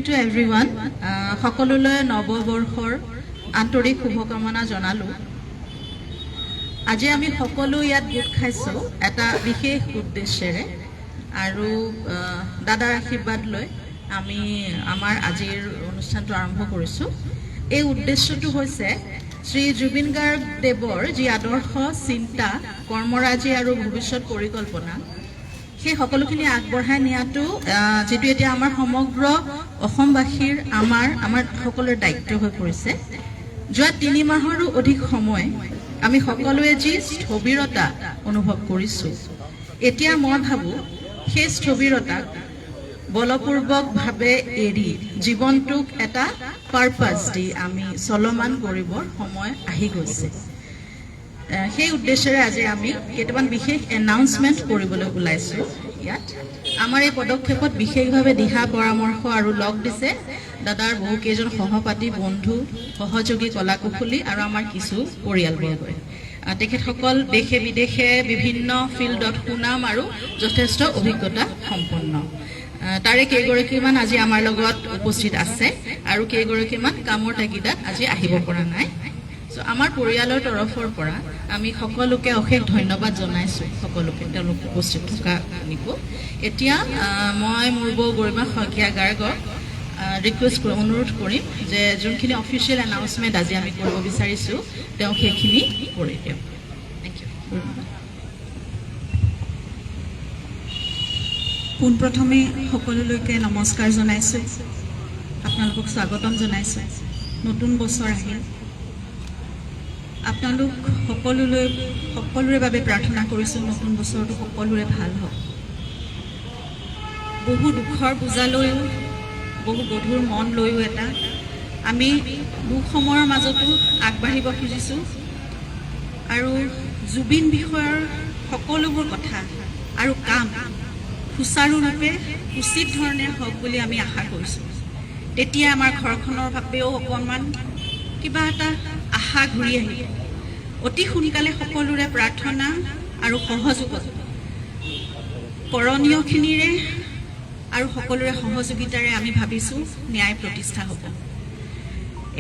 To everyone, সকলোলৈ নৱবৰ্ষৰ আন্তৰিক শুভকামনা জনালো। আজি আমি সকলো ইয়াত গোট খাইছো এটা বিশেষ উদ্দেশ্যেৰে আৰু দাদাৰ আশীৰ্বাদ লৈ আমি আমাৰ আজিৰ অনুষ্ঠানটো আৰম্ভ কৰিছো। এই উদ্দেশ্যটো হৈছে শ্ৰী জুবিন গাৰ্গ দেৱৰ যি আদৰ্শ চিন্তা কৰ্মৰাজি আৰু ভৱিষ্যত পৰিকল্পনা সেই সকলোখিনি আগবঢ়াই নিয়াটো যেটো এতিয়া আমাৰ সমগ্ৰ অসমবাসীৰ আমাৰ সকলোৰ দায়িত্ব হৈ পৰিছে। যোৱা 3 মাহৰো অধিক সময় আমি সকলোৱে যি স্থবিৰতা অনুভৱ কৰিছো, এতিয়া মই ভাবো সেই স্থবিৰতাক বলপূৰ্বকভাৱে এৰি জীৱনটোক এটা পাৰপাছ দি আমি চলমান কৰিবৰ সময় আহি গৈছে। সেই উদ্দেশ্যেৰে আজি আমি কেইটামান বিশেষ এনাউন্সমেন্ট কৰিবলৈ ওলাইছো। ইয়াত আমাৰ এই পদক্ষেপত বিশেষভাৱে দিহা পৰামৰ্শ আৰু লগ দিছে দাদাৰ বহু কেইজন সহপাঠী বন্ধু সহযোগী কলাকুশলী আৰু আমাৰ কিছু পৰিয়ালবৰ্গই। তেখেতসকল দেশে বিদেশে বিভিন্ন ফিল্ডত সুনাম আৰু যথেষ্ট অভিজ্ঞতা সম্পন্ন। তাৰে কেইগৰাকীমান আজি আমাৰ লগত উপস্থিত আছে আৰু কেইগৰাকীমান কামৰ তাগিদাত আজি আহিব পৰা নাই। আমাৰ পৰিয়ালৰ তৰফৰ পৰা আমি সকলোকে অশেষ ধন্যবাদ জনাইছো, সকলোকে তেওঁলোক উপস্থিত থকা নিকো। এতিয়া মই মোৰ বৌ গৰিমা শইকীয়া গাৰ্গক ৰিকুৱেষ্ট অনুৰোধ কৰিম যে যোনখিনি অফিচিয়েল এনাউন্সমেন্ট আজি আমি কৰিব বিচাৰিছো তেওঁ সেইখিনি কৰি দিয়ক। Thank you. পোনপ্ৰথমে সকলোলৈকে নমস্কাৰ জনাইছো, আপোনালোকক স্বাগতম জনাইছো। নতুন বছৰ আহিল, আপোনালোক সকলোৰে বাবে প্ৰাৰ্থনা কৰিছোঁ নতুন বছৰটো সকলোৰে ভাল হওক। বহু দুখৰ বোজা লৈও বহু গধুৰ মন লৈও আমি দুখ সময়ৰ মাজতো আগবাঢ়িব খুজিছোঁ আৰু জুবিন বিষয়ৰ সকলোবোৰ কথা আৰু কাম সুচাৰুৰূপে উচিত ধৰণে হওক বুলি আমি আশা কৰিছোঁ। তেতিয়া আমাৰ ঘৰখনৰ বাবেও অকণমান কিবা এটা আশা ঘূৰি আহিব। অতি সোনকালে সকলোৰে প্ৰাৰ্থনা আৰু সহযোগত কৰণীয়খিনিৰে আৰু সকলোৰে সহযোগিতাৰে আমি ভাবিছোঁ ন্যায় প্ৰতিষ্ঠা হ'ব।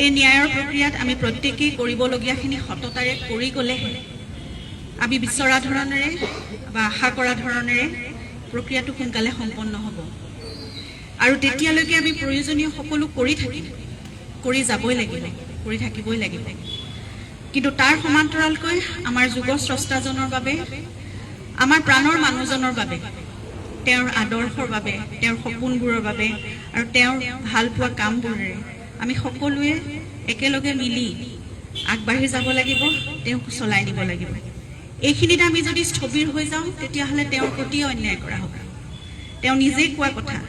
এই ন্যায়ৰ প্ৰক্ৰিয়াত আমি প্ৰত্যেকেই কৰিবলগীয়াখিনি সততাৰে কৰি গ'লেহে আমি বিচৰা ধৰণেৰে বা আশা কৰা ধৰণেৰে প্ৰক্ৰিয়াটো সোনকালে সম্পন্ন হ'ব আৰু তেতিয়ালৈকে আমি প্ৰয়োজনীয় সকলো কৰি যাবই লাগিব, কৰি থাকিবই লাগিব। কিন্তু তাৰ সমান্তৰালকৈ আমাৰ যুৱ স্ৰষ্টাজনৰ বাবে, আমাৰ প্ৰাণৰ মানুহজনৰ বাবে, তেওঁৰ আদৰ্শৰ বাবে, তেওঁৰ সপোনবোৰৰ বাবে আৰু তেওঁৰ ভাল পোৱা কামবোৰেৰে আমি সকলোৱে একেলগে মিলি আগবাঢ়ি যাব লাগিব, তেওঁক চলাই নিব লাগিব। এইখিনিত আমি যদি স্থবিৰ হৈ যাওঁ তেতিয়াহ'লে তেওঁৰ প্ৰতি অন্যায় কৰা হ'ব। তেওঁ নিজেই কোৱা কথা,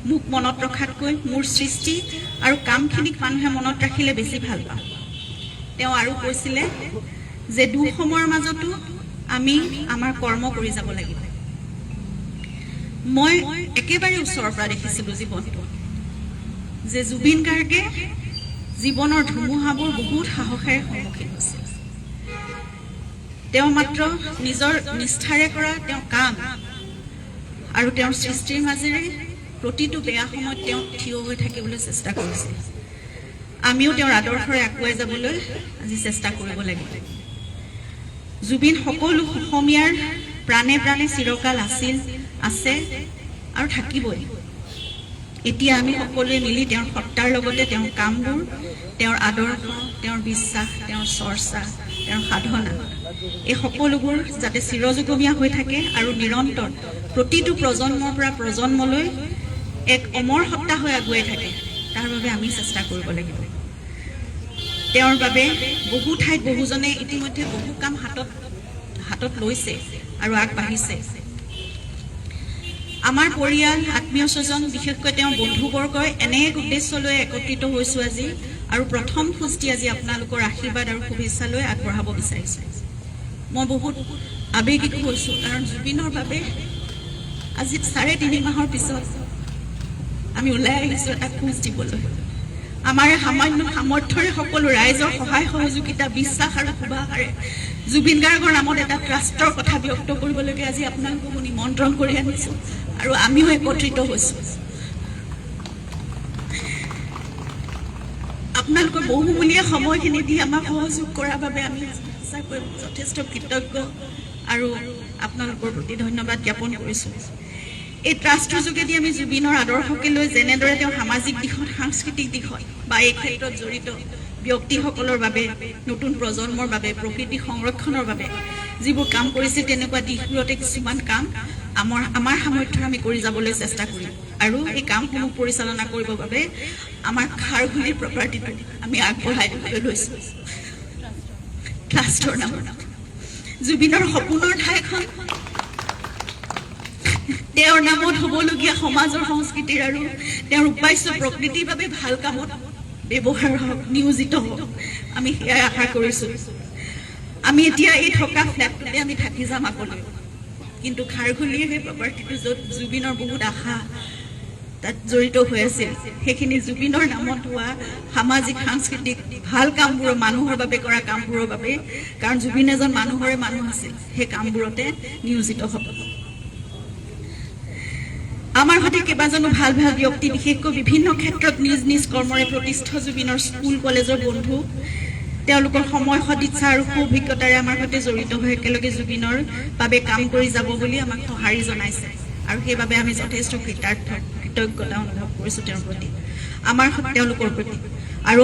মোক মনত ৰখাতকৈ মোৰ সৃষ্টি আৰু কামখিনিক মানুহে মনত ৰাখিলে বেছি ভাল পাওঁ। তেওঁ আৰু কৈছিলে যে দুখ সময়ৰ মাজতো আমি আমাৰ কৰ্ম কৰি যাব লাগিব। মই একেবাৰে ওচৰৰ পৰা দেখিছিলোঁ জীৱনটো যে জুবিন গাৰ্গে জীৱনৰ ধুমুহাবোৰ বহুত সাহসেৰে সন্মুখীন হৈছিল। তেওঁ মাত্ৰ নিজৰ নিষ্ঠাৰে কৰা তেওঁ কাম আৰু তেওঁৰ সৃষ্টিৰ মাজেৰে প্ৰতিটো বেয়া সময়ত তেওঁ থিয় হৈ থাকিবলৈ চেষ্টা কৰিছিল। আমিও তেওঁৰ আদৰ্শৰে আগুৱাই যাবলৈ আজি চেষ্টা কৰিব লাগিব। জুবিন সকলো অসমীয়াৰ প্ৰাণে প্ৰাণে চিৰকাল আছিল, আছে আৰু থাকিবই। এতিয়া আমি সকলোৱে মিলি তেওঁৰ সত্তাৰ লগতে তেওঁৰ কামবোৰ, তেওঁৰ আদৰ্শ, তেওঁৰ বিশ্বাস, তেওঁৰ চৰ্চা, তেওঁৰ সাধনা এই সকলোবোৰ যাতে চিৰযুগমীয়া হৈ থাকে আৰু নিৰন্তৰ প্ৰতিটো প্ৰজন্মৰ পৰা প্ৰজন্মলৈ এক অমৰ সত্তা হৈ আগুৱাই থাকে, তাৰ বাবে আমি চেষ্টা কৰিব লাগিব। তেওঁৰ বাবে বহু ঠাইত বহুজনে ইতিমধ্যে বহু কাম হাতত লৈছে আৰু আগবাঢ়িছে। আমাৰ পৰিয়াল, আত্মীয় স্বজন, বিশেষকৈ তেওঁৰ বন্ধুবৰ্গই এনে এক উদ্দেশ্য লৈ একত্ৰিত হৈছোঁ আজি আৰু প্ৰথম খোজটি আজি আপোনালোকৰ আশীৰ্বাদ আৰু শুভেচ্ছা লৈ আগবঢ়াব বিচাৰিছোঁ। মই বহুত আৱেগিক হৈছোঁ কাৰণ জুবিনৰ বাবে আজি 3.5 মাহৰ পিছত আমি ওলাই আহিছোঁ এটা খোজ দিবলৈ। আমাৰ সামান্য সামৰ্থ্যৰে সকলো ৰাইজৰ সহায় সহযোগিতা, বিশ্বাস আৰু শুভাকাৰে জুবিন গাৰ্গৰ নামত এটা ট্ৰাষ্টৰ কথা ব্যক্ত কৰিবলৈকে আজি আপোনালোকক নিমন্ত্ৰণ কৰি আনিছোঁ আৰু আমিও একত্ৰিত হৈছোঁ। আপোনালোকৰ বহুমূলীয়া সময়খিনি দি আমাক সহযোগ কৰাৰ বাবে আমি সঁচাকৈ যথেষ্ট কৃতজ্ঞ আৰু আপোনালোকৰ প্ৰতি ধন্যবাদ জ্ঞাপন কৰিছোঁ। এই ট্ৰাষ্টৰ যোগেদি আমি জুবিনৰ আদৰ্শকে লৈ যেনেদৰে তেওঁ সামাজিক দিশত, সাংস্কৃতিক দিশত বা এই ক্ষেত্ৰত জড়িত ব্যক্তিসকলৰ বাবে, নতুন প্ৰজন্মৰ বাবে, প্ৰকৃতি সংৰক্ষণৰ বাবে যিবোৰ কাম কৰিছে, তেনেকুৱা দিশবোৰতে কিছুমান কাম আমাৰ সামৰ্থ্যৰ আমি কৰি যাবলৈ চেষ্টা কৰিম। আৰু এই কামসমূহ পৰিচালনা কৰিবৰ বাবে আমাৰ খাৰঘূলিৰ প্ৰপাৰ্টিটো আমি আগবঢ়াই দিবলৈ লৈছোঁ ট্ৰাষ্টৰ নামত। জুবিনৰ সপোনৰ ঠাইখন তেওঁৰ নামত হ'বলগীয়া সমাজৰ সংস্কৃতিৰ আৰু তেওঁৰ উপাস্য প্ৰকৃতিৰ বাবে ভাল কামত ব্যৱহাৰ হওক, নিয়োজিত হওক, আমি সেয়াই আশা কৰিছোঁ। আমি এতিয়া এই থকা ফ্লেটটোতে আমি থাকি যাম আগলৈ, কিন্তু খাৰঘূলিৰ সেই প্ৰপাৰ্টিটো য'ত জুবিনৰ বহুত আশা তাত জড়িত হৈ আছিল, সেইখিনি জুবিনৰ নামত হোৱা সামাজিক সাংস্কৃতিক ভাল কামবোৰৰ, মানুহৰ বাবে কৰা কামবোৰৰ বাবে, কাৰণ জুবিন এজন মানুহৰে মানুহ আছিল, সেই কামবোৰতে নিয়োজিত হ'ব। আমাৰ সৈতে কেইবাজনো ভাল ভাল ব্যক্তি, বিশেষকৈ বিভিন্ন ক্ষেত্ৰত নিজ নিজ কৰ্মৰে প্ৰতিষ্ঠিত জুবিনৰ স্কুল কলেজৰ বন্ধু, তেওঁলোকৰ সময় সদিচ্ছা আৰু সু অভিজ্ঞতাৰে আমাৰ সৈতে জড়িত হৈ একেলগে জুবিনৰ বাবে কাম কৰি যাব বুলি আমাক সঁহাৰি জনাইছে, আৰু সেইবাবে আমি যথেষ্ট কৃতজ্ঞতা অনুভৱ কৰিছোঁ তেওঁৰ প্ৰতি, তেওঁলোকৰ প্ৰতি। আৰু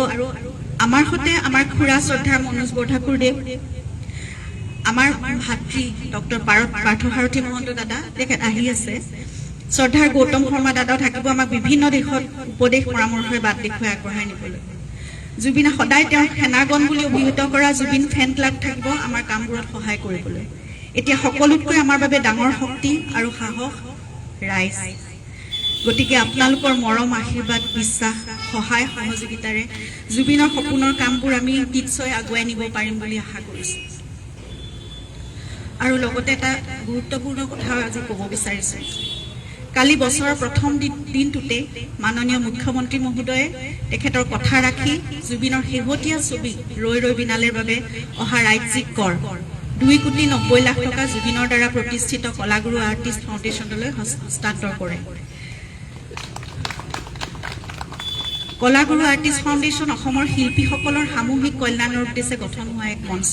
আমাৰ সৈতে আমাৰ খুৰা শ্ৰদ্ধাৰ মনোজ বৰঠাকুৰদেৱ, আমাৰ ভাতৃ ডক্টৰ পাৰ্থসাৰথী মহন্ত দাদা, তেখেত আহি আছে। শ্ৰদ্ধাৰ গৌতম শৰ্মা দাদাও থাকিব, আমাক বিভিন্ন দিশত উপদেশ পৰামৰ্শই বাট দেখুৱাই আগবঢ়াই নিবলৈ। জুবিনে সদায় তেওঁক সেনাগন বুলি অভিহিত কৰা জুবিন ফেন ক্লাব থাকিব আমাৰ কামবোৰত সহায় কৰিবলৈ। এতিয়া সকলোতকৈ আমাৰ বাবে ডাঙৰ শক্তি আৰু সাহস ৰাইজ। গতিকে আপোনালোকৰ মৰম, আশীৰ্বাদ, বিশ্বাস, সহায় সহযোগিতাৰে জুবিনৰ সপোনৰ কামবোৰ আমি নিশ্চয় আগুৱাই নিব পাৰিম বুলি আশা কৰিছোঁ। আৰু লগতে এটা গুৰুত্বপূৰ্ণ কথা আজি ক'ব বিচাৰিছোঁ। কালি বছৰৰ প্ৰথম দিনটোতে মাননীয় মুখ্যমন্ত্ৰী মহোদয়ে তেখেতৰ কথা ৰাখি জুবিনৰ শেহতীয়া ছবি ৰৈ ৰৈ বিনালেৰ বাবে অহা ৰাজ্যিক কৰ 2,90,00,000 টকা জুবিনৰ দ্বাৰা প্ৰতিষ্ঠিত কলাগুৰু আৰ্টিষ্ট ফাউণ্ডেশ্যনলৈ হস্তান্তৰ কৰে। কলাগুৰু আৰ্টিষ্ট ফাউণ্ডেশ্যন অসমৰ শিল্পীসকলৰ সামূহিক কল্যাণৰ উদ্দেশ্যে গঠন হোৱা এক মঞ্চ,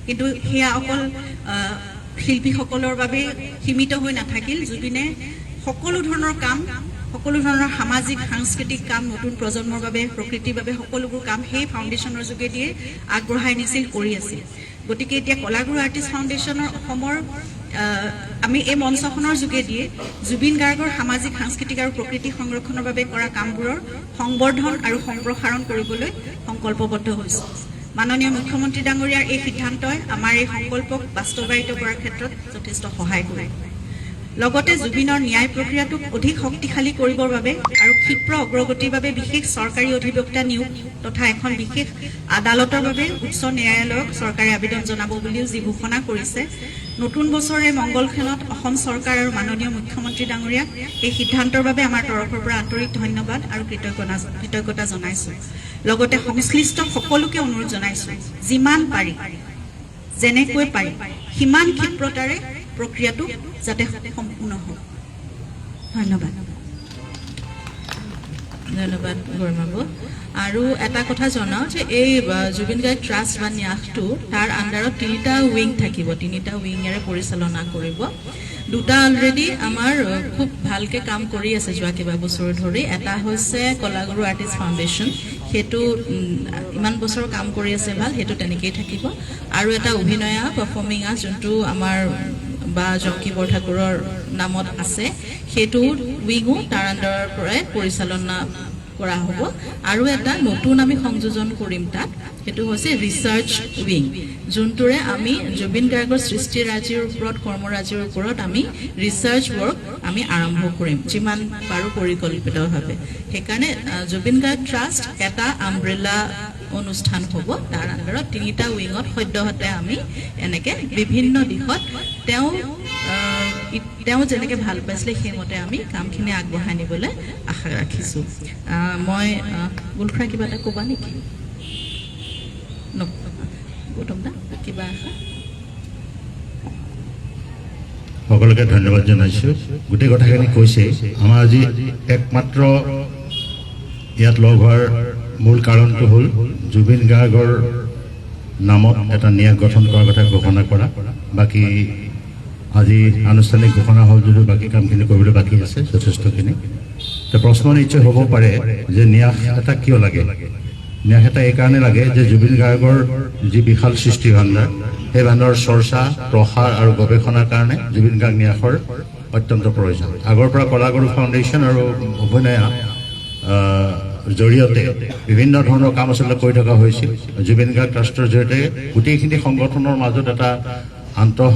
কিন্তু সেয়া অকল শিল্পীসকলৰ বাবে সীমিত হৈ নাথাকিল। জুবিনে সকলো ধৰণৰ কাম, সকলো ধৰণৰ সামাজিক সাংস্কৃতিক কাম, নতুন প্ৰজন্মৰ বাবে, প্ৰকৃতিৰ বাবে সকলোবোৰ কাম সেই ফাউণ্ডেশ্যনৰ যোগেদিয়ে আগবঢ়াই নিছিল, কৰি আছিল। গতিকে এতিয়া কলাগুৰু আৰ্টিষ্ট ফাউণ্ডেশ্যনৰ অসমৰ আমি এই মঞ্চখনৰ যোগেদিয়ে জুবিন গাৰ্গৰ সামাজিক সাংস্কৃতিক আৰু প্ৰকৃতি সংৰক্ষণৰ বাবে কৰা কামবোৰৰ সংবৰ্ধন আৰু সম্প্ৰসাৰণ কৰিবলৈ সংকল্পবদ্ধ হৈছোঁ। মাননীয় মুখ্যমন্ত্ৰী ডাঙৰীয়াৰ এই সিদ্ধান্তই আমাৰ এই সংকল্পক বাস্তৱায়িত কৰাৰ ক্ষেত্ৰত যথেষ্ট সহায় কৰে। লগতে জুবিনৰ ন্যায় প্ৰক্ৰিয়াটোক অধিক শক্তিশালী কৰিবৰ বাবে আৰু ক্ষীপ্ৰ অগ্ৰগতিৰ বাবে বিশেষ চৰকাৰী অধিবক্তা নিয়োগ তথা এখন বিশেষ আদালতৰ বাবে উচ্চ ন্যায়ালয়ক চৰকাৰে আবেদন জনাব বুলিও যি ঘোষণা কৰিছে, নতুন বছৰে মংগলক্ষণত অসম চৰকাৰ আৰু মাননীয় মুখ্যমন্ত্ৰী ডাঙৰীয়াক এই সিদ্ধান্তৰ বাবে আমাৰ তৰফৰ পৰা আন্তৰিক ধন্যবাদ আৰু কৃতজ্ঞতা জনাইছোঁ। লগতে সংশ্লিষ্ট সকলোকে অনুৰোধ জনাইছোঁ, যিমান পাৰি, যেনেকৈ পাৰি, সিমান ক্ষীপ্ৰতাৰে প্ৰক্ৰিয়াটো যাতে সম্পূৰ্ণ হওক। ধন্যবাদ। ধন্যবাদ গৌৰমাবু। আৰু এটা কথা জনাওঁ যে এই জুবিন গাৰ্গ ট্ৰাষ্ট বা ন্যাসটো তাৰ আণ্ডাৰত 3টা উইং থাকিব, 3টা উইঙেৰে পৰিচালনা কৰিব। 2টা অলৰেডি আমাৰ খুব ভালকৈ কাম কৰি আছে যোৱা কেইবা বছৰ ধৰি। এটা হৈছে কলাগুৰু আৰ্টিষ্ট ফাউণ্ডেশ্যন, সেইটো ইমান বছৰ কাম কৰি আছে ভাল, সেইটো তেনেকেই থাকিব। আৰু এটা অভিনয়া পাৰফৰ্মিং আৰ্ট, যোনটো আমাৰ বা জংকী বৰঠাকুৰৰ নামত আছে, সেইটো উইঙো তাৰ আণ্ডাৰৰ পৰাই পৰিচালনা কৰা হ'ব। আৰু এটা নতুন আমি সংযোজন কৰিম তাত, সেইটো হৈছে ৰিচাৰ্চ উইং, যোনটোৰে আমি জুবিন গাৰ্গৰ সৃষ্টিৰাজিৰ ওপৰত, কৰ্মৰাজিৰ ওপৰত আমি ৰিচাৰ্চ ৱৰ্ক আমি আৰম্ভ কৰিম, যিমান পাৰোঁ পৰিকল্পিতভাৱে। সেইকাৰণে জুবিন গাৰ্গ ট্ৰাষ্ট এটা আমব্ৰেলা অনুষ্ঠান হ'ব, তাৰ আণ্ডাৰত 3টা উইঙত সদ্যহতে আমি এনেকৈ বিভিন্ন দিশত তেওঁ যেনেকৈ ভাল পাইছিলে সেইমতে আমি কামখিনি আগবঢ়াই নিবলৈ আশা ৰাখিছোঁ। মই গুলখুৰা কিবা এটা ক'বা নেকি? গৌতম দা কিবা আশা? সকলোকে ধন্যবাদ জনাইছোঁ। গোটেই কথাখিনি কৈছে। আমাৰ আজি একমাত্ৰ ইয়াত লগ হোৱাৰ মূল কাৰণটো হ'ল জুবিন গাৰ্গৰ নামত এটা ন্যাস গঠন কৰাৰ কথা ঘোষণা কৰা। বাকী আজি আনুষ্ঠানিক ঘোষণা হ'ল যদিও বাকী কামখিনি কৰিবলৈ বাকী আছে যথেষ্টখিনি। তো প্ৰশ্ন নিশ্চয় হ'ব পাৰে যে ন্যাস এটা কিয় লাগে। ন্যাস এটা এইকাৰণে লাগে যে জুবিন গাৰ্গৰ যি বিশাল সৃষ্টি ভাণ্ডাৰ, সেই ভাণ্ডাৰৰ চৰ্চা, প্ৰসাৰ আৰু গৱেষণাৰ কাৰণে জুবিন গাৰ্গ ন্যাসৰ অত্যন্ত প্ৰয়োজন। আগৰ পৰা কলাগুৰু ফাউণ্ডেশ্যন আৰু অভিনয়া জৰিয়তে বিভিন্ন ধৰণৰ কাম আচলতে কৰি থকা হৈছিল। জুবিন গাৰ্গ ট্ৰাষ্টৰ জৰিয়তে গোটেইখিনি সংগঠনৰ মাজত এটা আন্তঃ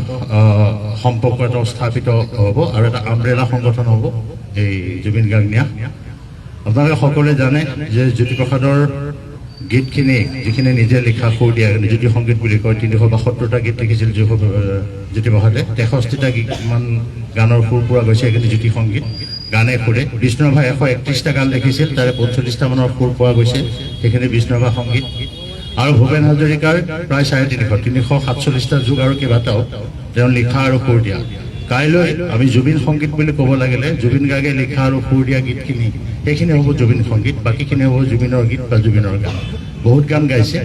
সম্পৰ্ক এটা স্থাপিত হ'ব আৰু এটা আমব্ৰেলা সংগঠন হ'ব এই জুবিন গাৰ্গ ন্যাস। আপোনালোকে সকলোৱে জানে যে জ্যোতিপ্ৰসাদৰ গীতখিনি যিখিনি নিজে লিখা সুৰ দিয়া জ্যোতি সংগীত বুলি কয়, 372টা গীত লিখিছিল জ্যোতিপ্ৰসাদে। 63টা মান গানৰ সুৰ পোৱা গৈছে সেইখিনি জ্যোতি সংগীত গানে সুৰে। বিষ্ণুৰাভাই 131টা গান লিখিছিল, তাৰে 45টা মানৰ সুৰ পোৱা গৈছে, সেইখিনি বিষ্ণুৰাভা সংগীত। আৰু ভূপেন হাজৰিকাৰ প্ৰায় 347টা যুগ আৰু কেইবাটাও তেওঁ লিখা আৰু সুৰ দিয়া। কাইলৈ আমি জুবিন সংগীত বুলি ক'ব লাগিলে জুবিন গাৰ্গে লিখা আৰু সুৰ দিয়া গীতখিনি সেইখিনি হ'ব জুবিন সংগীত, বাকীখিনি হ'ব জুবিনৰ গীত বা জুবিনৰ গান। বহুত গান গাইছে,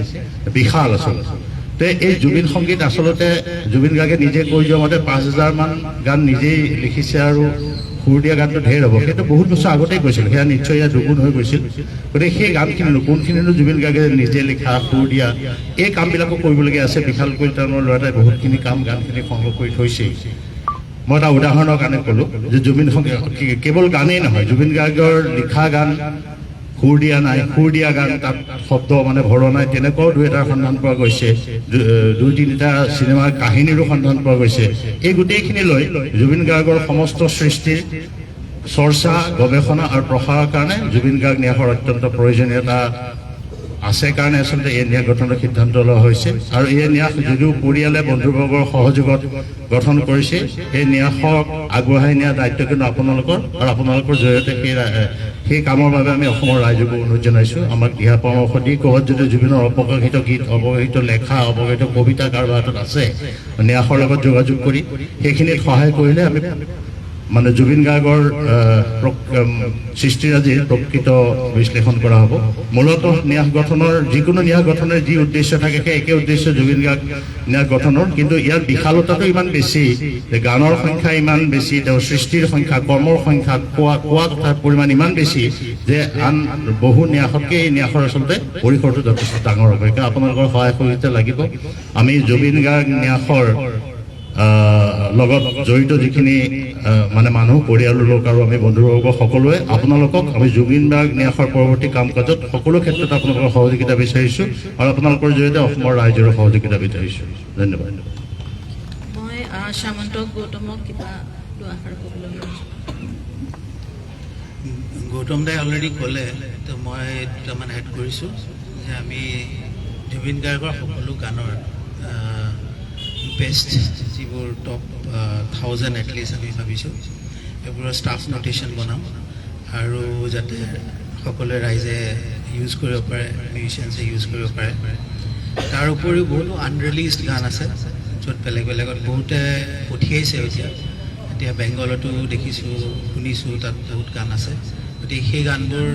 বিশাল আচলতে। তো এই জুবিন সংগীত আচলতে জুবিন গাৰ্গে নিজে কৈ যোৱা মতে 5000 মান গান নিজেই লিখিছে আৰু সুৰ দিয়া গানটো ঢেৰ হ'ব। সেইটো বহুত বছৰ আগতেই কৈছিল, সেয়া নিশ্চয় ইয়াত দুগুণ হৈ গৈছিল। গতিকে সেই গানখিনিনো কোনখিনিনো জুবিন গাৰ্গে নিজে লিখা সুৰ দিয়া এই কামবিলাকো কৰিবলগীয়া আছে। বিশালকৈ তেওঁৰ ল'ৰাটাই বহুতখিনি কাম গানখিনি সংগ্ৰহ কৰি থৈছেই। মই এটা উদাহৰণৰ কাৰণে ক'লোঁ যে জুবিন সংগীত কেৱল গানেই নহয়, জুবিন গাৰ্গৰ লিখা গান সুৰ দিয়া নাই, সুৰ দিয়া গান তাত শব্দ মানে ভৰোৱা নাই, তেনেকুৱাও 2-এটাৰ সন্ধান পোৱা গৈছে। 2-3টা চিনেমাৰ কাহিনীৰো সন্ধান পোৱা গৈছে। এই গোটেইখিনি লৈ জুবিন গাৰ্গৰ সমস্ত সৃষ্টিৰ চৰ্চা, গৱেষণা আৰু প্ৰসাৰৰ কাৰণে জুবিন গাৰ্গ ন্যাসৰ অত্যন্ত প্ৰয়োজনীয়তা আছে কাৰণে আচলতে এই ন্যাস গঠনৰ সিদ্ধান্ত লোৱা হৈছে। আৰু এই ন্যাস যদিও পৰিয়ালে বন্ধুবৰ্গৰ সহযোগত গঠন কৰিছে, এই ন্যাসক আগবঢ়াই নিয়া দায়িত্ব কিন্তু আপোনালোকৰ, আৰু আপোনালোকৰ জৰিয়তে সেই কামৰ বাবে আমি অসমৰ ৰাইজকো অনুৰোধ জনাইছোঁ। আমাক দিহা পৰামৰ্শ দি ক'ৰবাত যদি জুবিনৰ অপকাশিত গীত, অৱগাহিত লেখা, অৱগাহিত কবিতা কাৰোবাৰ হাতত আছে, ন্যাসৰ লগত যোগাযোগ কৰি সেইখিনিত সহায় কৰিলে আমি মানে জুবিন গাৰ্গৰ সৃষ্টিৰাজিৰ প্ৰকৃত বিশ্লেষণ কৰা হ'ব। মূলতঃ ন্যাস গঠনৰ যিকোনো ন্যাস গঠনৰ যি উদ্দেশ্য থাকে সেই একে উদ্দেশ্য জুবিন গাৰ্গ ন্যাস গঠনৰ, কিন্তু ইয়াৰ বিশালতাটো ইমান বেছি যে গানৰ সংখ্যা ইমান বেছি, তেওঁৰ সৃষ্টিৰ সংখ্যা, কৰ্মৰ সংখ্যা, কোৱা কথাৰ পৰিমাণ ইমান বেছি যে আন বহু ন্যাসতকৈ এই ন্যাসৰ আচলতে পৰিসৰটো যথেষ্ট ডাঙৰ হ'ব। সেইকাৰণে আপোনালোকৰ সহায় সহযোগিতা লাগিব। আমি জুবিন গাৰ্গ ন্যাসৰ লগত জড়িত যিখিনি মানে মানুহ, পৰিয়ালৰ লোক আৰু আমি বন্ধুবৰ্গ সকলোৱে আপোনালোকক আমি জুবিন গাৰ্গ ন্যাসৰ পৰৱৰ্তী কাম কাজত সকলো ক্ষেত্ৰত আপোনালোকৰ সহযোগিতা বিচাৰিছোঁ আৰু আপোনালোকৰ জৰিয়তে অসমৰ ৰাইজৰো সহযোগিতা বিচাৰিছোঁ। ধন্যবাদ। মই সামন্ত গৌতমক কিবা দুআষাৰ ক'বলৈ গৌতম দাই অলৰেডি ক'লে, তো মই দুটামান এড কৰিছোঁ যে আমি জুবিন গাৰ্গৰ সকলো গানৰ বেষ্ট যিবোৰ টপ 1000 এটলিষ্ট আমি ভাবিছোঁ এইবোৰৰ ষ্টাফ নোটেশ্যন বনাম আৰু যাতে সকলোৱে ৰাইজে ইউজ কৰিব পাৰে, মিউজিচিয়ানছে ইউজ কৰিব পাৰে। তাৰ উপৰিও বহুতো আনৰিলিজড গান আছে য'ত বেলেগত বহুতে পঠিয়াইছে। এতিয়া বেংগলতো দেখিছোঁ, শুনিছোঁ, তাত বহুত গান আছে। গতিকে সেই গানবোৰ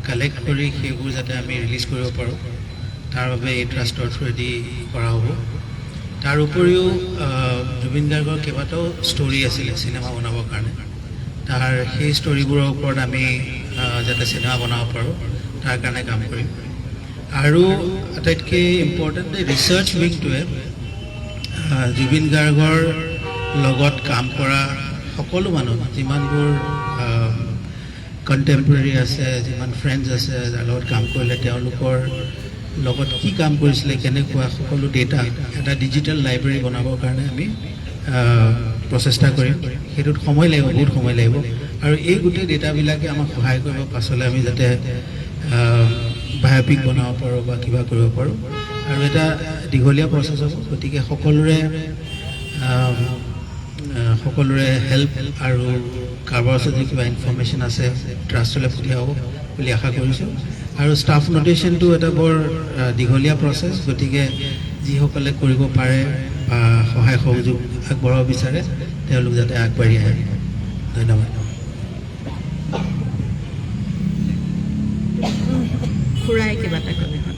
কালেক্ট কৰি সেইবোৰ যাতে আমি ৰিলিজ কৰিব পাৰোঁ, তাৰ বাবে এই ট্ৰাষ্টৰ থ্ৰুৱেদি কৰা হ'ব। তাৰ উপৰিও জুবিন গাৰ্গৰ কেইবাটাও ষ্টৰি আছিলে চিনেমা বনাবৰ কাৰণে, তাৰ সেই ষ্টৰিবোৰৰ ওপৰত আমি যাতে চিনেমা বনাব পাৰোঁ তাৰ কাৰণে কাম কৰিম। আৰু আটাইতকৈ ইম্পৰ্টেণ্ট ৰিচাৰ্চ উইংটোৱে জুবিন গাৰ্গৰ লগত কাম কৰা সকলো মানুহ, যিমানবোৰ কণ্টেম্পৰেৰী আছে, যিমান ফ্ৰেণ্ডছ আছে, যাৰ লগত কাম কৰিলে তেওঁলোকৰ লগত কি কাম কৰিছিলে, কেনেকুৱা সকলো ডেটা এটা ডিজিটেল লাইব্ৰেৰী বনাবৰ কাৰণে আমি প্ৰচেষ্টা কৰিম। সেইটোত সময় লাগিব, বহুত সময় লাগিব। আৰু এই গোটেই ডেটাবিলাকে আমাক সহায় কৰিব পাছলৈ আমি যাতে বায়'পিক বনাব পাৰোঁ বা কিবা কৰিব পাৰোঁ। আৰু এটা দীঘলীয়া প্ৰচেছ হ'ব। গতিকে সকলোৰে হেল্প আৰু কাৰোবাৰ ওচৰত যদি কিবা ইনফৰ্মেশ্যন আছে ট্ৰাষ্টলৈ পঠিয়াব বুলি আশা কৰিছোঁ। আৰু ষ্টাফ নোটেশ্যনটো এটা বৰ দীঘলীয়া প্ৰচেছ, গতিকে যিসকলে কৰিব পাৰে বা সহায় সহযোগ আগবঢ়াব বিচাৰে তেওঁলোক যাতে আগবাঢ়ি আহে। ধন্যবাদ। খুৰাই কিবা এটা ক'লে হয়।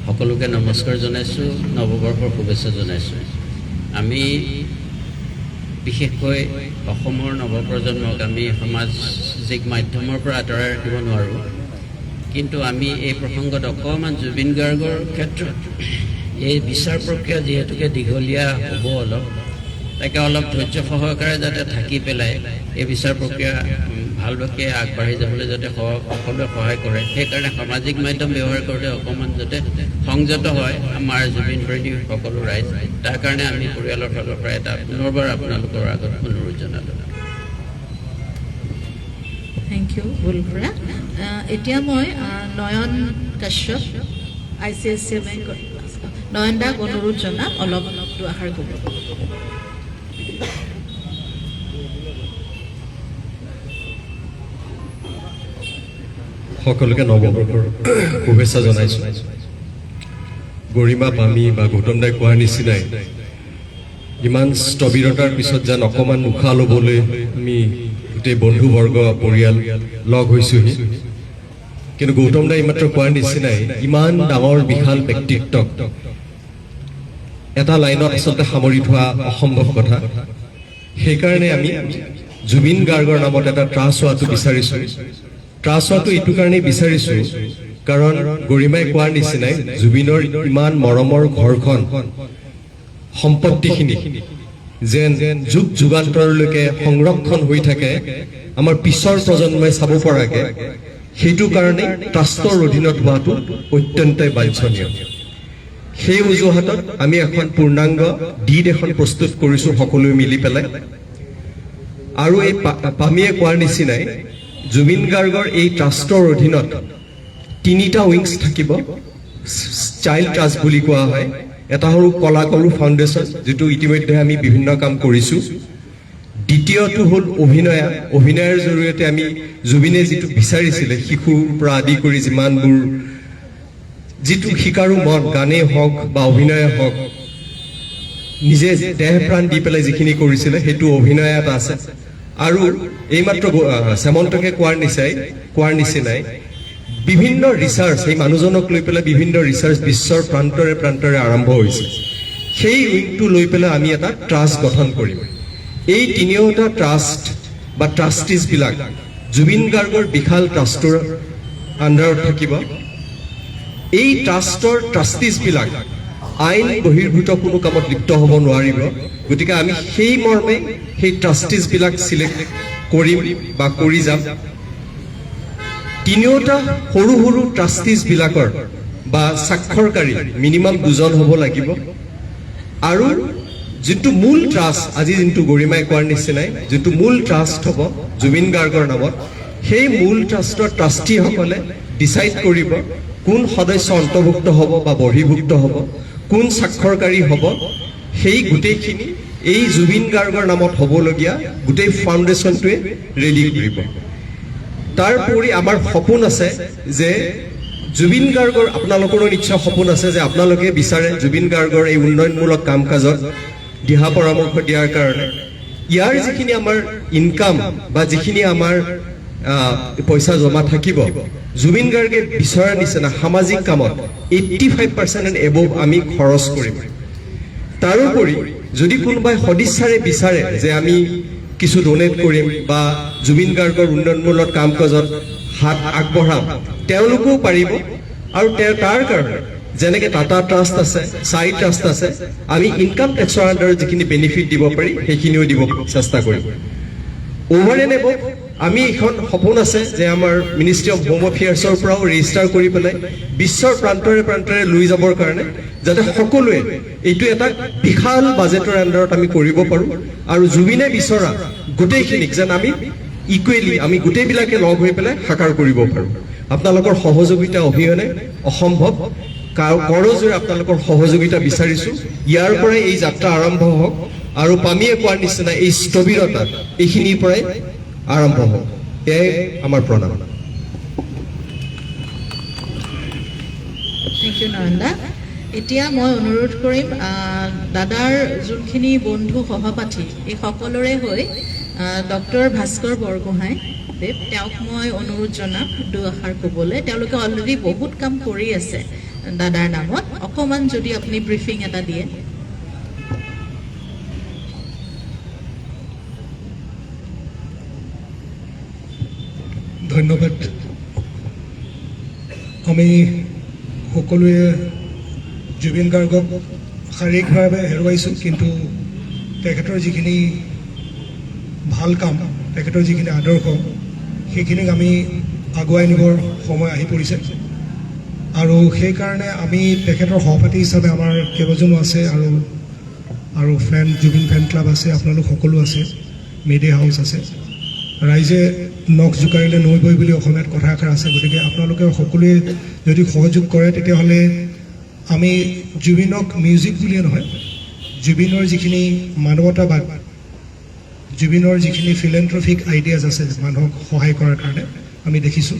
সকলোকে নমস্কাৰ জনাইছোঁ, নৱবৰ্ষৰ শুভেচ্ছা জনাইছোঁ। আমি বিশেষকৈ অসমৰ নৱপ্ৰজন্মক আমি সামাজিক মাধ্যমৰ পৰা আঁতৰাই ৰাখিব নোৱাৰোঁ, কিন্তু আমি এই প্ৰসংগত অকণমান জুবিন গাৰ্গৰ ক্ষেত্ৰত এই বিচাৰ প্ৰক্ৰিয়া যিহেতুকে দীঘলীয়া হ'ব অলপ, তাকে অলপ ধৈৰ্য সহকাৰে যাতে থাকি পেলাই এই বিচাৰ প্ৰক্ৰিয়া ভালভাৱে আগবাঢ়ি যাবলৈ যাতে সকলোৱে সহায় কৰে, সেইকাৰণে সামাজিক মাধ্যম ব্যৱহাৰ কৰোঁতে অকণমান যাতে সংযত হয় আমাৰ জুবিন প্ৰেমী সকলো ৰাইজ, তাৰ কাৰণে আমি পৰিয়ালৰ ফালৰ পৰা এটা পুনৰবাৰ আপোনালোকৰ আগত অনুৰোধ জনালোঁ। থেংক ইউ বুলখুৰা। এতিয়া মই নয়ন কাশ্যপ ICICI বেংকৰ নয়ন দাক অনুৰোধ জনাম অলপ দুআষাৰ ক'ব। সকলোকে নৱবৰ্ষৰ শুভেচ্ছা জনাইছোঁ। গৰিমা পামি বা গৌতম দাই কোৱাৰ নিচিনাই ইমান স্থবিৰতাৰ পিছত যেন অকণমান উশাহ ল'বলৈ আমি গোটেই বন্ধুবৰ্গ পৰিয়াল লগ হৈছোহি, কিন্তু গৌতম দাই এইমাত্ৰ কোৱাৰ নিচিনাই ইমান ডাঙৰ বিশাল ব্যক্তিত্বক এটা লাইনত আচলতে সামৰি থোৱা অসম্ভৱ কথা। সেইকাৰণে আমি জুবিন গাৰ্গৰ নামত এটা ট্ৰাষ্ট হোৱাটো বিচাৰিছোঁ। ট্ৰাষ্ট হোৱাটো এইটো কাৰণেই বিচাৰিছোঁ কাৰণ গৰিমাই কোৱাৰ নিচিনাই জুবিনৰ ইমান মৰমৰ ঘৰখন সম্পত্তিখিনি যেন যুগ যুগান্তৰলৈকে সংৰক্ষণ হৈ থাকে, আমাৰ পিছৰ প্ৰজন্মই চাব পৰাকৈ, সেইটো কাৰণে ট্ৰাষ্টৰ অধীনত হোৱাটো অত্যন্তই বাঞ্ছনীয়। সেই অজুহাতত আমি এখন পূৰ্ণাংগ ডিড এখন প্ৰস্তুত কৰিছোঁ সকলোৱে মিলি পেলাই। আৰু এই পামীয়ে কোৱাৰ নিচিনাই জুবিন গাৰ্গৰ এই ট্ৰাষ্টৰ অধীনত 3টা উইংছ থাকিব। চাইল্ড ট্ৰাষ্ট বুলি কোৱা হয়, এটা হ'ল কলাকলু ফাউণ্ডেশ্যন, যিটো ইতিমধ্যে আমি বিভিন্ন কাম কৰিছোঁ। দ্বিতীয়টো হ'ল অভিনয়ৰ জৰিয়তে আমি জুবিনে যিটো বিচাৰিছিলে শিশুৰ পৰা আদি কৰি যিমানবোৰ যিটো শিকাৰু মন, গানেই হওক বা অভিনয়ে হওক, নিজে দেহ প্ৰাণ দি পেলাই যিখিনি কৰিছিলে সেইটো অভিনয় এটা আছে। আৰু এইমাত্ৰ শ্যামন্তকে কোৱাৰ নিচিনাই বিভিন্ন ৰিচাৰ্চ, এই মানুহজনক লৈ পেলাই বিভিন্ন ৰিচাৰ্চ বিশ্বৰ প্ৰান্তৰে প্ৰান্তৰে আৰম্ভ হৈছে। সেই উইংটো লৈ পেলাই আমি এটা ট্ৰাষ্ট গঠন কৰিম। এই 3টা ট্ৰাষ্ট বা ট্ৰাষ্টিজবিলাক জুবিন গাৰ্গৰ বিশাল ট্ৰাষ্টৰ আণ্ডাৰত থাকিব। এই ট্ৰাষ্টৰ ট্ৰাষ্টিজবিলাক আইন বহিৰ্ভূত কোনো কামত লিপ্ত হ'ব নোৱাৰিব, গতিকে আমি সেই মৰ্মে সেই ট্ৰাষ্টিজবিলাক চিলেক্ট কৰিম বা কৰি যাম। 3টা সৰু সৰু ট্ৰাষ্টিজবিলাকৰ বা স্বাক্ষৰকাৰী মিনিমাম 2জন হ'ব লাগিব। আৰু যিটো মূল ট্ৰাষ্ট, আজি যোনটো গৰিমাই কোৱাৰ নিচিনাই যিটো মূল ট্ৰাষ্ট হ'ব জুবিন গাৰ্গৰ নামত, সেই মূল ট্ৰাষ্টৰ ট্ৰাষ্টিসকলে ডিচাইড কৰিব কোন সদস্য অন্তৰ্ভুক্ত হ'ব বা বহিৰ্ভুক্ত হ'ব, কোন স্বাক্ষৰকাৰী হ'ব। সেই গোটেইখিনি এই জুবিন গাৰ্গৰ নামত হ'বলগীয়া গোটেই ফাউণ্ডেশ্যনটোৱে ৰেডি কৰিব। তাৰোপৰি আমাৰ সপোন আছে যে জুবিন গাৰ্গৰ, আপোনালোকৰো নিশ্চয় সপোন আছে যে আপোনালোকে বিচাৰে জুবিন গাৰ্গৰ এই উন্নয়নমূলক কাম কাজত দিহা পৰামৰ্শ দিয়াৰ কাৰণে ইয়াৰ যিখিনি আমাৰ ইনকাম বা যিখিনি আমাৰ পইচা জমা থাকিব, জুবিন গাৰ্গে বিচৰাৰ নিচিনা সামাজিক কামত 85% এণ্ড এবভ আমি খৰচ কৰিম। তাৰোপৰি যদি কোনোবাই সদিচ্ছাৰে বিচাৰে যে আমি কিছু ডনেট কৰিম বা জুবিন গাৰ্গৰ উন্নয়নমূলক কাম কাজত হাত আগবঢ়াম, তেওঁলোকেও পাৰিব। আৰু তাৰ কাৰণে যেনেকৈ টাটা ট্ৰাষ্ট আছে, চাই ট্ৰাষ্ট আছে, আমি ইনকাম টেক্সৰ আণ্ডাৰত যিখিনি বেনিফিট দিব পাৰি সেইখিনিও দিব চেষ্টা কৰিম। অভাৰ এণ্ড এবভ আমি এখন সপোন আছে যে আমাৰ মিনিষ্ট্ৰী অফ হোম এফেয়াৰ্ছৰ পৰাও ৰেজিষ্টাৰ কৰি পেলাই বিশ্বৰ প্ৰান্তৰে প্ৰান্তৰে লৈ যাবৰ কাৰণে, যাতে সকলোৱে এইটো এটা বিশাল বাজেটৰ আণ্ডাৰত আমি কৰিব পাৰোঁ। আৰু জুবিনে বিচৰা গোটেইখিনিক যেন আমি ইকুৱেলি আমি গোটেইবিলাকে লগ হৈ পেলাই সাকাৰ কৰিব পাৰোঁ। আপোনালোকৰ সহযোগিতা অবিহনে অসম্ভৱ। কৰজোৰে আপোনালোকৰ সহযোগিতা বিচাৰিছোঁ। ইয়াৰ পৰাই এই যাত্ৰা আৰম্ভ হওক আৰু পামীয়ে কোৱাৰ নিচিনা এই স্থবিৰতা এইখিনিৰ পৰাই আৰম্ভ হওক। এয়াই আমাৰ প্ৰণাম। থেংক ইউ নয়নদা। এতিয়া মই অনুৰোধ কৰিম দাদাৰ যোনখিনি বন্ধু সহপাঠী এই সকলোৰে হৈ ডক্টৰ ভাস্কৰ বৰগোহাঁই দেৱ তেওঁক মই অনুৰোধ জনাম দুআষাৰ ক'বলৈ। তেওঁলোকে অলৰেডি বহুত কাম কৰি আছে দাদাৰ নামত। অকণমান যদি আপুনি ব্ৰিফিং এটা দিয়ে। ধন্যবাদ। আমি সকলোৱে জুবিন গাৰ্গক শাৰীৰিকভাৱে হেৰুৱাইছোঁ, কিন্তু তেখেতৰ যিখিনি ভাল কাম, তেখেতৰ যিখিনি আদৰ্শ, সেইখিনিক আমি আগুৱাই নিবৰ সময় আহি পৰিছে। আৰু সেইকাৰণে আমি তেখেতৰ সহপাঠী হিচাপে আমাৰ কেইবাজনো আছে আৰু জুবিন ফেন ক্লাব আছে, আপোনালোক সকলো আছে, মিডিয়া হাউচ আছে। ৰাইজে নখ জোকাৰিলে নৈ বৈ বুলি অসমীয়াত কথা এষাৰ আছে। গতিকে আপোনালোকে সকলোৱে যদি সহযোগ কৰে তেতিয়াহ'লে আমি জুবিনক মিউজিক বুলিয়ে নহয়, জুবিনৰ যিখিনি মানৱতাবাদ, জুবিনৰ যিখিনি ফিলেন্থ্ৰফিক আইডিয়াজ আছে মানুহক সহায় কৰাৰ কাৰণে আমি দেখিছোঁ,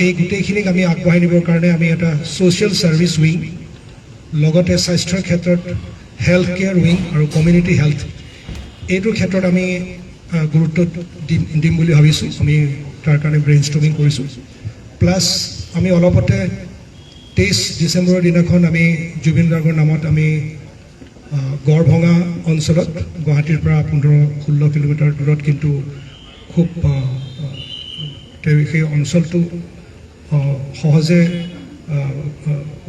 এই গোটেইখিনিক আমি আগবঢ়াই নিবৰ কাৰণে আমি এটা ছ'চিয়েল ছাৰ্ভিচ উইং, লগতে স্বাস্থ্যৰ ক্ষেত্ৰত হেল্থ কেয়াৰ উইং আৰু কমিউনিটি হেল্থ, এইটোৰ ক্ষেত্ৰত আমি গুৰুত্ব দিম বুলি ভাবিছোঁ। আমি তাৰ কাৰণে ব্ৰেইন ষ্টৰ্মিং কৰিছোঁ। প্লাছ আমি অলপতে 23 ডিচেম্বৰৰ দিনাখন আমি জুবিন গাৰ্গৰ নামত আমি গড়ভঙা অঞ্চলত, গুৱাহাটীৰ পৰা 15-16 কিলোমিটাৰ দূৰত, কিন্তু খুব সেই অঞ্চলটো সহজে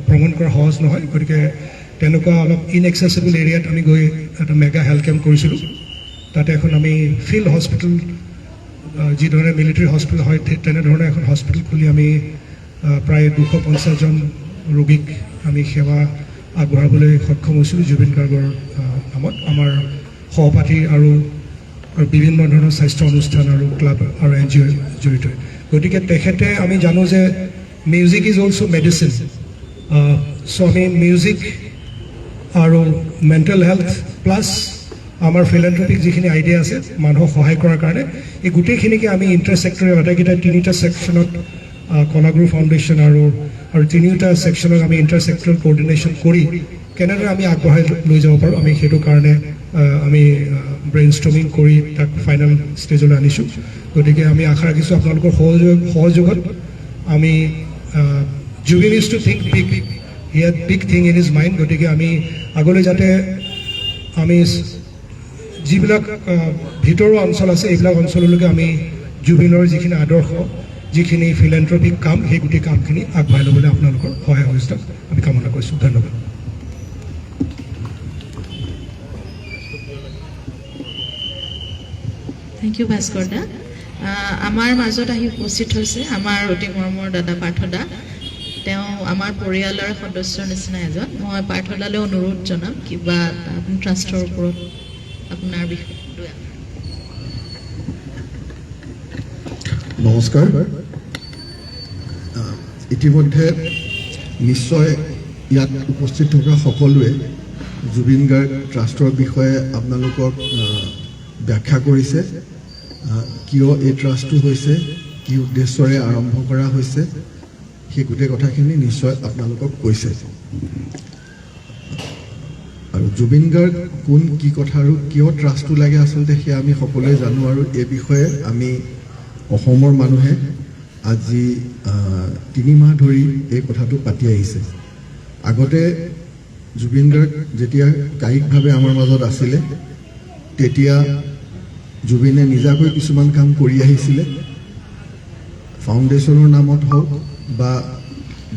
ভ্ৰমণ কৰা সহজ নহয়। গতিকে তেনেকুৱা অলপ ইনএক্সেচিবল এৰিয়াত আমি গৈ এটা মেগা হেল্থ কেম্প কৰিছিলোঁ। তাতে এখন আমি ফিল্ড হস্পিটেল, যিধৰণে মিলিটাৰী হস্পিটেল হয় তেনেধৰণে এখন হস্পিটেল খুলি আমি প্ৰায় 250জন ৰোগীক আমি সেৱা আগবঢ়াবলৈ সক্ষম হৈছিলোঁ জুবিন গাৰ্গৰ নামত। আমাৰ সহপাঠী আৰু বিভিন্ন ধৰণৰ স্বাস্থ্য অনুষ্ঠান আৰু ক্লাব আৰু NGO জড়িত। গতিকে তেখেতে আমি জানো যে মিউজিক ইজ অলছ' মেডিচিন। চ' আমি মিউজিক আৰু মেণ্টেল হেল্থ প্লাছ আমাৰ ফিলেন্থ্ৰপিক যিখিনি আইডিয়া আছে মানুহক সহায় কৰাৰ কাৰণে, এই গোটেইখিনিকে আমি ইণ্টাৰ ছেক্টৰেল আটাইকেইটা 3টা ছেকশ্যনত কলাগুৰু ফাউণ্ডেশ্যন আৰু 3টা ছেকশ্যনত আমি ইণ্টাৰ ছেক্টৰেল কোঅৰ্ডিনেশ্যন কৰি কেনেদৰে আমি আগবঢ়াই লৈ যাব পাৰোঁ, আমি সেইটো কাৰণে আমি ব্ৰেইন ষ্টৰ্মিং কৰি তাক ফাইনেল ষ্টেজলৈ আনিছোঁ। গতিকে আমি আশা ৰাখিছোঁ আপোনালোকৰ সহযোগত আমি Zubeen is two think big, he had big thing in his mind. গতিকে আমি আগলৈ যাতে আমি যিবিলাক ভিতৰুৱা অঞ্চল আছে এইবিলাক অঞ্চললৈকে আমি জুবিনৰ যিখিনি আদৰ্শ, যিখিনি ফিলেন্থ্ৰপিক কাম, সেই গোটেই কামখিনি আগবঢ়াই ল'বলৈ আপোনালোকৰ সহায় সহযোগিতা আমি কামনা কৰিছোঁ। ধন্যবাদ। থেংক ইউ ভাস্কৰ দা। আমাৰ মাজত আহি উপস্থিত হৈছে আমাৰ অতি মৰমৰ দাদা পাৰ্থদা। তেওঁ আমাৰ পৰিয়ালৰ সদস্যৰ নিচিনা এজন। মই পাৰ্থদালৈ অনুৰোধ জনাম কিবা আপুনি ট্ৰাষ্টৰ ওপৰত আপোনাৰ বিষয়ে। নমস্কাৰ। ইতিমধ্যে নিশ্চয় ইয়াত উপস্থিত থকা সকলোৱে জুবিন গাৰ্গ ট্ৰাষ্টৰ বিষয়ে আপোনালোকক ব্যাখ্যা কৰিছে, কিয় এই ট্ৰাষ্টটো হৈছে, কি উদ্দেশ্যৰে আৰম্ভ কৰা হৈছে, সেই গোটেই কথাখিনি নিশ্চয় আপোনালোকক কৈছে। আৰু জুবিন গাৰ্গ কোন, কি কথা আৰু কিয় ট্ৰাষ্টটো লাগে আচলতে সেয়া আমি সকলোৱে জানো। আৰু এই বিষয়ে আমি অসমৰ মানুহে আজি 3 মাহ ধৰি এই কথাটো পাতি আহিছে। আগতে জুবিন গাৰ্গ যেতিয়া কায়িকভাৱে আমাৰ মাজত আছিলে তেতিয়া জুবিনে নিজাকৈ কিছুমান কাম কৰি আহিছিলে, ফাউণ্ডেশ্যনৰ নামত হওক বা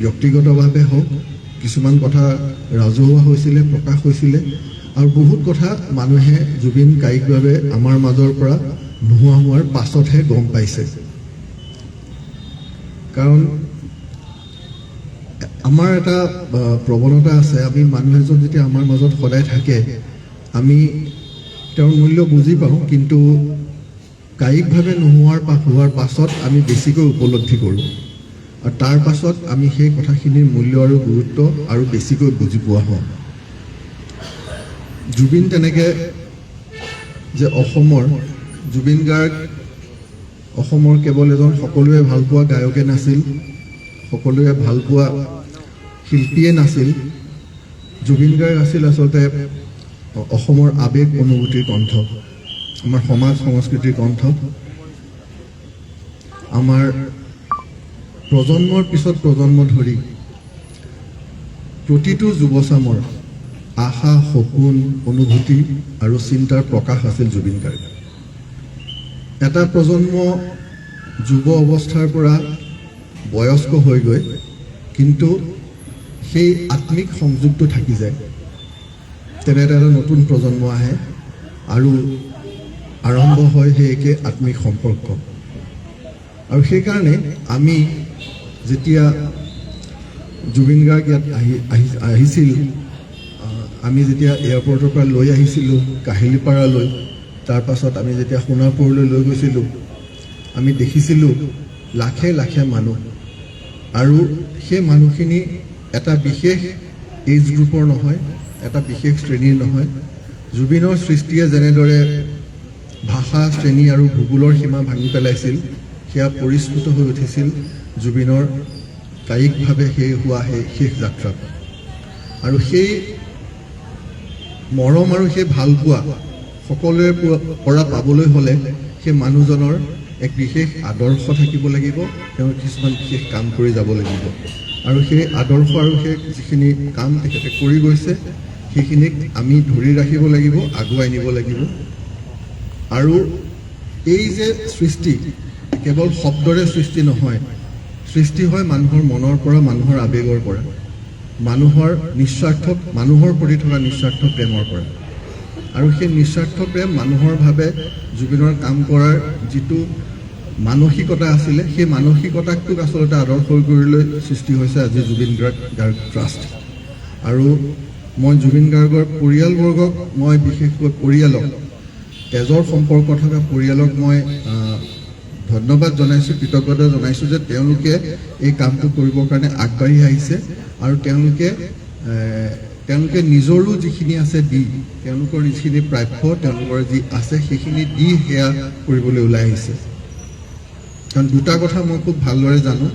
ব্যক্তিগতভাৱে হওক। কিছুমান কথা ৰাজহুৱা হৈছিলে, প্ৰকাশ হৈছিলে, আৰু বহুত কথা মানুহে জুবিন কায়িকভাৱে আমাৰ মাজৰ পৰা নোহোৱা হোৱাৰ পাছতহে গম পাইছে। কাৰণ আমাৰ এটা প্ৰৱণতা আছে, আমি মানুহ এজন যেতিয়া আমাৰ মাজত সদায় থাকে আমি তেওঁৰ মূল্য বুজি পাওঁ, কিন্তু কায়িকভাৱে হোৱাৰ পাছত আমি বেছিকৈ উপলব্ধি কৰোঁ, আৰু তাৰ পাছত আমি সেই কথাখিনিৰ মূল্য আৰু গুৰুত্ব আৰু বেছিকৈ বুজি পোৱা হওঁ। জুবিন তেনেকৈ যে অসমৰ, জুবিন গাৰ্গ অসমৰ কেৱল এজন সকলোৱে ভাল পোৱা গায়কে নাছিল, সকলোৱে ভাল পোৱা শিল্পীয়ে নাছিল। জুবিন গাৰ্গ আছিল আচলতে অসমৰ আৱেগ অনুভূতিৰ কণ্ঠ, আমাৰ সমাজ সংস্কৃতিৰ কণ্ঠ। আমাৰ প্ৰজন্মৰ পিছত প্ৰজন্ম ধৰি প্ৰতিটো যুৱচামৰ আশা, সপোন, অনুভূতি আৰু চিন্তাৰ প্ৰকাশ আছিল জুবিন গাৰ্গ। এটা প্ৰজন্ম যুৱ অৱস্থাৰ পৰা বয়স্ক হৈ গৈ কিন্তু সেই আত্মিক সংযোগটো থাকি যায়। তেনে এটা নতুন প্ৰজন্ম আহে আৰু আৰম্ভ হয় সেই একে আত্মিক সম্পৰ্ক। আৰু সেইকাৰণে আমি যেতিয়া জুবিন গাৰ্গ ইয়াত আহিছিল, আমি যেতিয়া এয়াৰপৰ্টৰ পৰা লৈ আহিছিলোঁ কাহিলীপাৰালৈ, তাৰ পাছত আমি যেতিয়া সোণাপুৰলৈ লৈ গৈছিলোঁ, আমি দেখিছিলোঁ লাখে লাখে মানুহ। আৰু সেই মানুহখিনি এটা বিশেষ এজ গ্ৰুপৰ নহয়, এটা বিশেষ শ্ৰেণীৰ নহয়। জুবিনৰ সৃষ্টিয়ে যেনেদৰে ভাষা, শ্ৰেণী আৰু ভূগোলৰ সীমা ভাঙি পেলাইছিল, সেয়া পৰিস্ফুট হৈ উঠিছিল জুবিনৰ কায়িকভাৱে হোৱা সেই শেষ যাত্ৰাত। আৰু সেই মৰম আৰু সেই ভালপোৱা সকলোৰে পৰা পাবলৈ হ'লে সেই মানুহজনৰ এক বিশেষ আদৰ্শ থাকিব লাগিব, তেওঁ কিছুমান বিশেষ কাম কৰি যাব লাগিব। আৰু সেই আদৰ্শ আৰু সেই যিখিনি কাম তেখেতে কৰি গৈছে, সেইখিনিক আমি ধৰি ৰাখিব লাগিব, আগুৱাই নিব লাগিব। আৰু এই যে সৃষ্টি কেৱল শব্দৰে সৃষ্টি নহয়, সৃষ্টি হয় মানুহৰ মনৰ পৰা, মানুহৰ আৱেগৰ পৰা, মানুহৰ প্ৰতি থকা নিস্বাৰ্থ প্ৰেমৰ পৰা। আৰু সেই নিস্বাৰ্থ প্ৰেম মানুহৰ ভাৱে জুবিনৰ কাম কৰাৰ যিটো মানসিকতা আছিলে, সেই মানসিকতাটোক আচলতে আদৰ্শ কৰি লৈ সৃষ্টি হৈছে আজি জুবিন গাৰ্গ ট্ৰাষ্ট। আৰু মই জুবিন গাৰ্গৰ পৰিয়ালবৰ্গক, মই বিশেষকৈ পৰিয়ালক, তেজৰ সম্পৰ্ক থকা পৰিয়ালক মই ধন্যবাদ জনাইছোঁ, কৃতজ্ঞতা জনাইছোঁ যে তেওঁলোকে এই কামটো কৰিবৰ কাৰণে আগবাঢ়ি আহিছে। আৰু তেওঁলোকে নিজৰো যিখিনি আছে দি, তেওঁলোকৰ যিখিনি প্ৰাপ্য, তেওঁলোকৰ যি আছে সেইখিনি দি সেয়া কৰিবলৈ ওলাই আহিছে। কাৰণ দুটা কথা মই খুব ভালদৰে জানো।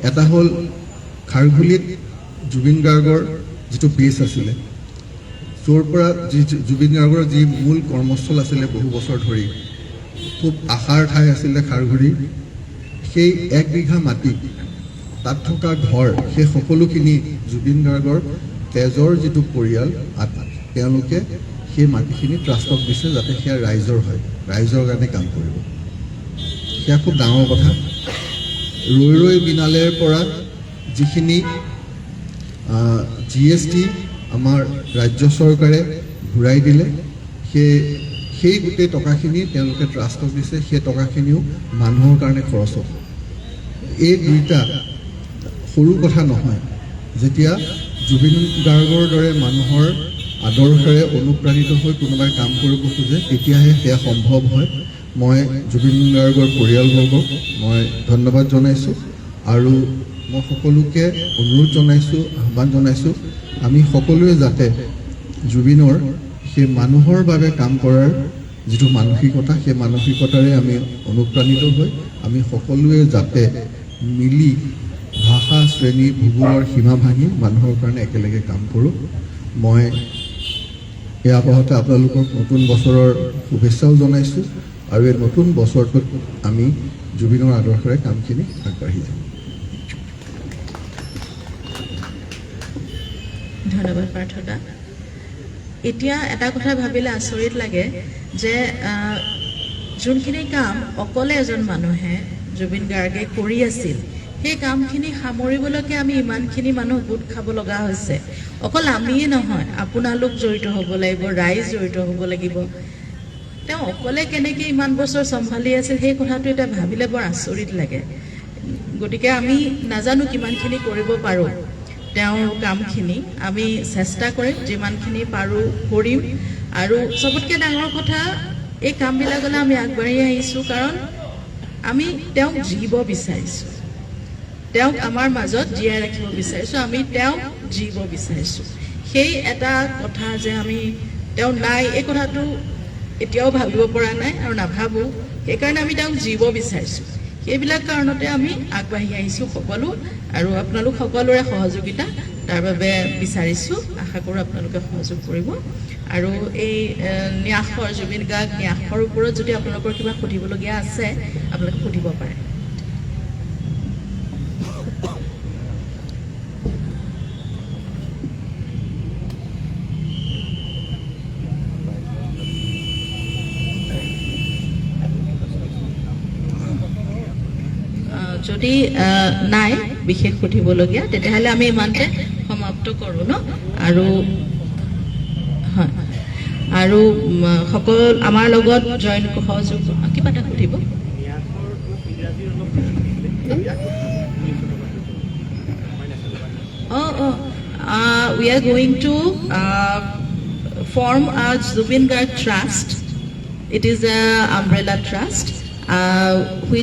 এটা হ'ল খাৰঘুলিত জুবিন গাৰ্গৰ যিটো বেছ আছিলে, য'ৰ পৰা জুবিন গাৰ্গৰ যি মূল কৰ্মস্থল আছিলে বহু বছৰ ধৰি, খুব আশাৰ ঠাই আছিলে খাৰঘুলি। সেই 1 বিঘা মাটি, তাত থকা ঘৰ, সেই সকলোখিনি জুবিন গাৰ্গৰ তেজৰ যিটো পৰিয়াল, তেওঁলোকে সেই মাটিখিনি ট্ৰাষ্টক দিছে যাতে সেয়া ৰাইজৰ হয়, ৰাইজৰ কাৰণে কাম কৰিব। সেয়া খুব ডাঙৰ কথা। ৰৈ ৰৈ বিনালেৰ পৰা যিখিনি GST আমাৰ ৰাজ্য চৰকাৰে ঘূৰাই দিলে, সেই গোটেই টকাখিনি তেওঁলোকে ট্ৰাষ্টক দিছে। সেই টকাখিনিও মানুহৰ কাৰণে খৰচ হ'ব। এই দুইটা সৰু কথা নহয়। যেতিয়া জুবিন গাৰ্গৰ দৰে মানুহৰ আদৰ্শৰে অনুপ্ৰাণিত হৈ কোনোবাই কাম কৰিব খোজে, তেতিয়াহে সেয়া সম্ভৱ হয়। মই জুবিন গাৰ্গৰ পৰিয়ালবৰ্গক মই ধন্যবাদ জনাইছোঁ। আৰু মই সকলোকে অনুৰোধ জনাইছোঁ, আহ্বান জনাইছোঁ, আমি সকলোৱে যাতে জুবিনৰ সেই মানুহৰ বাবে কাম কৰাৰ যিটো মানসিকতা, সেই মানসিকতাৰে আমি অনুপ্ৰাণিত হৈ আমি সকলোৱে যাতে মিলি ভাষা, শ্ৰেণী, ভূগোলৰ সীমা ভাঙি মানুহৰ কাৰণে একেলগে কাম কৰোঁ। মই এই আপাহতে আপোনালোকক নতুন বছৰৰ শুভেচ্ছাও জনাইছোঁ। আৰু এই নতুন বছৰটোত আমি জুবিনৰ আদৰ্শৰে কামখিনি আগবাঢ়ি যাম। ধন্যবাদ পাৰ্থ দা। এতিয়া এটা কথা ভাবিলে আচৰিত লাগে যে যোনখিনি কাম অকলে এজন মানুহে জুবিন গাৰ্গে কৰি আছিল, সেই কামখিনি সামৰিবলৈকে আমি ইমানখিনি মানুহ গোট খাব লগা হৈছে। অকল আমিয়ে নহয়, আপোনালোক জড়িত হ'ব লাগিব, ৰাইজ জড়িত হ'ব লাগিব। তেওঁ অকলে কেনেকৈ ইমান বছৰ চম্ভালি আছিল, সেই কথাটো এতিয়া ভাবিলে বৰ আচৰিত লাগে। গতিকে আমি নাজানো কিমানখিনি কৰিব পাৰোঁ। তেওঁৰ কামখিনি আমি চেষ্টা কৰিম, যিমানখিনি পাৰোঁ কৰিম। আৰু চবতকৈ ডাঙৰ কথা, এই কামবিলাকলৈ আমি আগবাঢ়ি আহিছোঁ কাৰণ আমি তেওঁক জীৱ বিচাৰিছোঁ, তেওঁক আমাৰ মাজত জীয়াই ৰাখিব বিচাৰিছোঁ, আমি তেওঁক জীৱ বিচাৰিছোঁ। সেই এটা কথা যে আমি তেওঁ নাই, এই কথাটো এতিয়াও ভাবিব পৰা নাই আৰু নাভাবোঁ। সেইকাৰণে আমি তেওঁক জীৱ বিচাৰিছোঁ। সেইবিলাক কাৰণতে আমি আগবাঢ়ি আহিছোঁ সকলো। আৰু আপোনালোক সকলোৰে সহযোগিতা তাৰ বাবে বিচাৰিছোঁ। আশা কৰোঁ আপোনালোকে সহযোগ কৰিব। আৰু এই ন্যাসৰ, জুবিন গাৰ্গ ন্যাসৰ ওপৰত যদি আপোনালোকৰ কিবা সুধিবলগীয়া আছে, আপোনালোকে সুধিব পাৰে। যদি নাই বিশেষ সুধিবলগীয়া তেতিয়াহ'লে আমি ইমানতে সমাপ্ত কৰোঁ ন আৰু হয় আৰু সকলো আমাৰ লগত জইন সহযোগ কিবা এটা সুধিব we are going to form a Zubin Garg Trust. It is an umbrella trust which